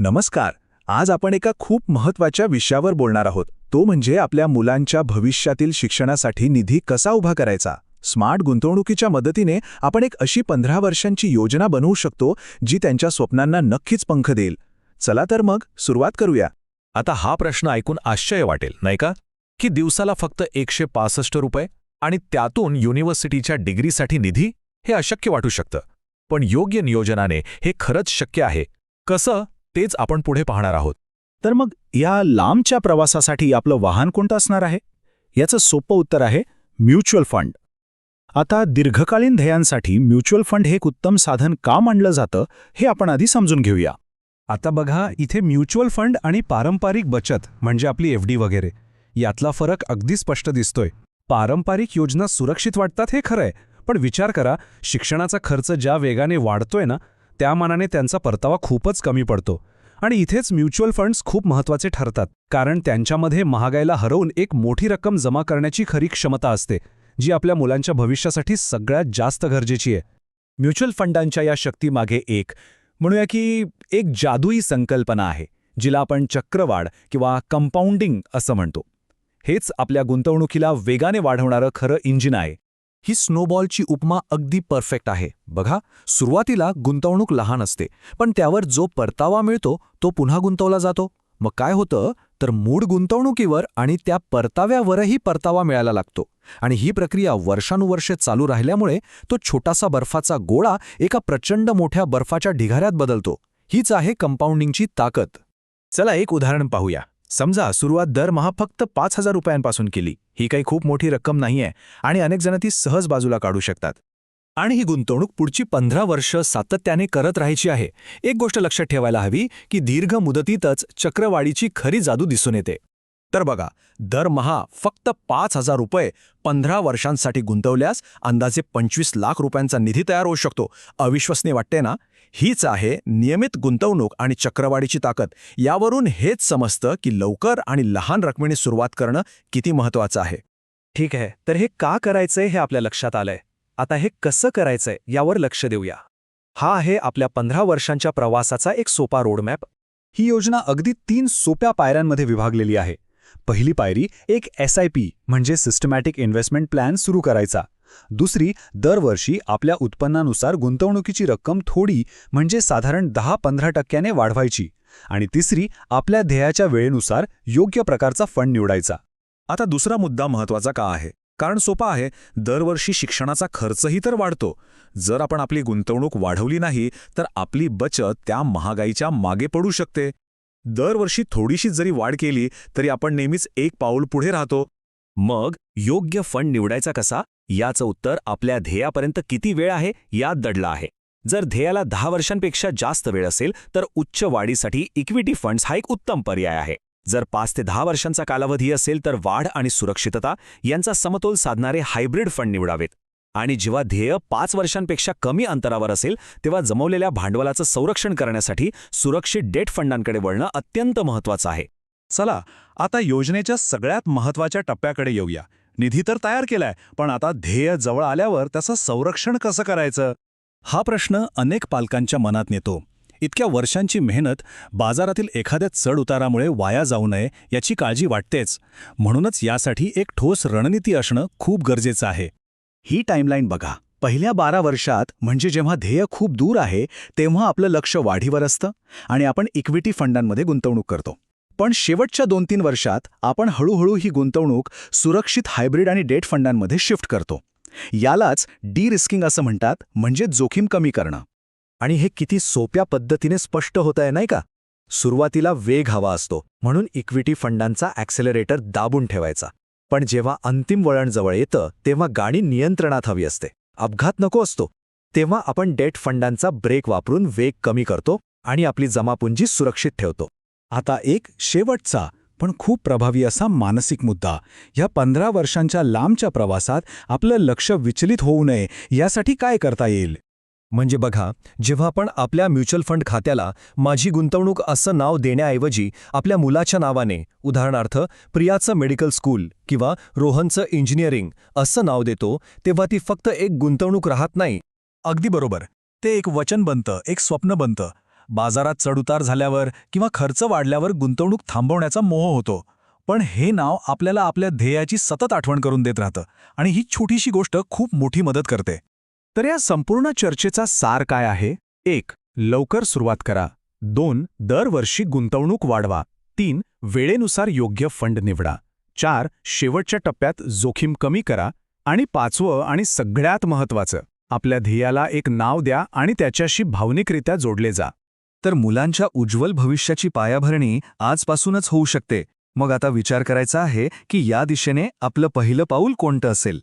नमस्कार. आज आपण एका खूप महत्त्वाच्या विषयावर बोलणार आहोत. तो म्हणजे आपल्या मुलांच्या भविष्यातील शिक्षणासाठी निधी कसा उभा करायचा. स्मार्ट गुंतवणुकीच्या मदतीने आपण एक अशी 15 वर्षांची योजना बनवू शकतो जी त्यांच्या स्वप्नांना नक्कीच पंख देईल. चला तर मग सुरुवात करूया. आता हा प्रश्न ऐकून आश्चर्य वाटेल, नाही का? की दिवसाला फक्त 165 रुपये आणि त्यातून युनिव्हर्सिटीच्या डिग्रीसाठी निधी, हे अशक्य वाटू शकतं. पण योग्य नियोजनाने हे खरंच शक्य आहे. कसं, तेच आपण पुढे पाहणार आहोत. तर मग या लांबच्या प्रवासासाठी आपलं वाहन कोणतं असणार आहे? याचं सोपं उत्तर आहे म्युच्युअल फंड. आता दीर्घकालीन ध्येयांसाठी म्युच्युअल फंड हे एक उत्तम साधन का मानलं जातं हे आपण आधी समजून घेऊया. आता बघा, इथे म्युच्युअल फंड आणि पारंपरिक बचत म्हणजे आपली एफडी वगैरे यातला फरक अगदी स्पष्ट दिसतोय. पारंपरिक योजना सुरक्षित वाटतात हे खरंय, पण विचार करा, शिक्षणाचा खर्च ज्या वेगाने वाढतोय ना, त्या मानाने त्यांचा परतावा खूपच कमी पडतो. आणि इथेच म्युच्युअल फंड्स खूप महत्त्वाचे ठरतात, कारण त्यांच्यामध्ये महागाईला हरवून एक मोठी रक्कम जमा करण्याची खरी क्षमता असते, जी आपल्या मुलांच्या भविष्यासाठी सगळ्यात जास्त गरजेची आहे. म्युच्युअल फंडांच्या या शक्तीमागे म्हणूया की एक जादुई संकल्पना आहे, जिला आपण चक्रवाढ किंवा कंपाऊंडिंग असं म्हणतो. हेच आपल्या गुंतवणुकीला वेगाने वाढवणारं खरं इंजिन आहे. ही स्नोबॉलची उपमा अगदी परफेक्ट आहे. बघा, सुरुवातीला गुंतवणूक लहान असते, पण त्यावर जो परतावा मिळतो तो पुन्हा गुंतवला जातो. मग काय होतं तर मूळ गुंतवणुकीवर आणि त्या परताव्यावरही परतावा मिळायला लागतो. आणि ही प्रक्रिया वर्षानुवर्षे चालू राहिल्यामुळे तो छोटासा बर्फाचा गोळा एका प्रचंड मोठ्या बर्फाच्या ढिगाऱ्यात बदलतो. हीच आहे कंपाऊंडिंगची ताकद. चला एक उदाहरण पाहूया. समजा सुरुवात दरमहा फक्त 5,000 रुपयांपासून केली. ही काही खूप मोठी रक्कम नाहीये आणि अनेक जण ती सहज बाजूला काढू शकतात. आणि ही गुंतवणूक पुढची 15 वर्ष सातत्याने करत राहायची आहे. एक गोष्ट लक्षात ठेवायला हवी की दीर्घ मुदतीतच चक्रवाढीची खरी जादू दिसून येते. तर बघा, दरमहा फक्त 5,000 रुपये 15 वर्षांसाठी गुंतवल्यास अंदाजे 25 लाख रुपयांचा निधी तयार होऊ शकतो. अविश्वसनीय वाटते ना? हीच आहे नियमित गुंतवणूक आणि चक्रवाढीची ताकद. यावरून हेच समजतं की लवकर आणि लहान रकमेने सुरुवात करणं किती महत्त्वाचं आहे. ठीक आहे, तर हे का करायचंय हे आपल्या लक्षात आलंय. आता हे कसं करायचंय यावर लक्ष देऊया. हा आहे आपल्या 15 वर्षांच्या प्रवासाचा एक सोपा रोडमॅप. ही योजना अगदी 3 सोप्या पायऱ्यांमध्ये विभागलेली आहे. पहिली पायरी एक SIP म्हणजे सिस्टमॅटिक इन्व्हेस्टमेंट प्लॅन सुरू करायचा. दुसरी, दरवर्षी आपल्या उत्पन्नानुसार गुंतवणुकीची रक्कम थोडी म्हणजे साधारण 10-15% वाढवायची. आणि तिसरी, आपल्या ध्येयाच्या वेळेनुसार योग्य प्रकारचा फंड निवडायचा. आता दुसरा मुद्दा महत्त्वाचा का आहे? कारण सोपा आहे. दरवर्षी शिक्षणाचा खर्चही तर वाढतो. जर आपण आपली गुंतवणूक वाढवली नाही तर आपली बचत त्या महागाईच्या मागे पडू शकते. दरवर्षी थोडीशी जरी वाढ केली तरी आपण नेहमीच एक पाऊल पुढे राहतो. मग योग्य फंड निवडायचा कसा? याचं उत्तर आपल्या ध्येयापर्यंत किती वेळ आहे यात दडलं आहे. जर ध्येयाला 10 वर्षांपेक्षा जास्त वेळ असेल तर उच्च वाढीसाठी इक्विटी फंड्स हा एक उत्तम पर्याय आहे. जर 5 ते 10 वर्षांचा कालावधी असेल तर वाढ आणि सुरक्षितता यांचा समतोल साधणारे हायब्रिड फंड निवडावेत. आणि जेव्हा ध्येय 5 वर्षांपेक्षा कमी अंतरावर असेल तेव्हा जमवलेल्या भांडवलाचं संरक्षण करण्यासाठी सुरक्षित डेट फंडांकडे वळणं अत्यंत महत्त्वाचं आहे. चला, आता योजनेच्या सगळ्यात महत्त्वाच्या टप्प्याकडे येऊया. निधी तर तयार केलाय, पण आता ध्येय जवळ आल्यावर त्याचं संरक्षण कसं करायचं? हा प्रश्न अनेक पालकांच्या मनात येतो. इतक्या वर्षांची मेहनत बाजारातील एखाद्या चढउतारामुळे वाया जाऊ नये याची काळजी वाटतेच. म्हणूनच यासाठी एक ठोस रणनीती असणं खूप गरजेचं आहे. ही टाईमलाईन बघा. पहिल्या 12 वर्षात म्हणजे जेव्हा ध्येय खूप दूर आहे तेव्हा आपलं लक्ष वाढीवर असतं आणि आपण इक्विटी फंडांमध्ये गुंतवणूक करतो. पण शेवटच्या 2-3 वर्षात आपण हळूहळू ही गुंतवणूक सुरक्षित हायब्रिड आणि डेट फंडांमध्ये शिफ्ट करतो. यालाच डी-रिस्किंग असं म्हणतात, म्हणजे जोखीम कमी करणं. आणि हे किती सोप्या पद्धतीने स्पष्ट होतंय नाही का? सुरुवातीला वेग हवा असतो म्हणून इक्विटी फंडांचा ॲक्सेलरेटर दाबून ठेवायचा. पण जेव्हा अंतिम वळण जवळ येतं तेव्हा गाडी नियंत्रणात हवी असते. अपघात नको असतो. तेव्हा आपण डेट फंडांचा ब्रेक वापरून वेग कमी करतो आणि आपली जमापुंजी सुरक्षित ठेवतो. आता एक शेवटचा पण खूप प्रभावी असा मानसिक मुद्दा. ह्या 15 वर्षांच्या लांबच्या प्रवासात आपलं लक्ष विचलित होऊ नये यासाठी काय करता येईल? म्हणजे बघा, जेव्हा आपण आपल्या म्युच्युअल फंड खात्याला माझी गुंतवणूक असं नाव देण्याऐवजी आपल्या मुलाच्या नावाने, उदाहरणार्थ प्रियाचं मेडिकल स्कूल किंवा रोहनचं इंजिनिअरिंग असं नाव देतो, तेव्हा ती फक्त एक गुंतवणूक राहत नाही. अगदी बरोबर. ते एक वचन बनतं, एक स्वप्न बनतं. बाजारात चढउतार झाल्यावर किंवा खर्च वाढल्यावर गुंतवणूक थांबवण्याचा मोह होतो. पण हे नाव आपल्याला आपल्या ध्येयाची सतत आठवण करून देत राहतं आणि ही छोटीशी गोष्ट खूप मोठी मदत करते. तर या संपूर्ण चर्चेचा सार काय आहे? 1. लवकर सुरुवात करा. 2. दरवर्षी गुंतवणूक वाढवा. 3. वेळेनुसार योग्य फंड निवडा. 4. शेवटच्या टप्प्यात जोखीम कमी करा. आणि 5वं आणि सगळ्यात महत्त्वाचं, आपल्या ध्येयाला एक नाव द्या आणि त्याच्याशी भावनिकरित्या जोडले जा. तर मुलांच्या उज्ज्वल भविष्याची पायाभरणी आजपासूनच होऊ शकते. मग आता विचार करायचा आहे की या दिशेने आपलं पहिलं पाऊल कोणतं असेल.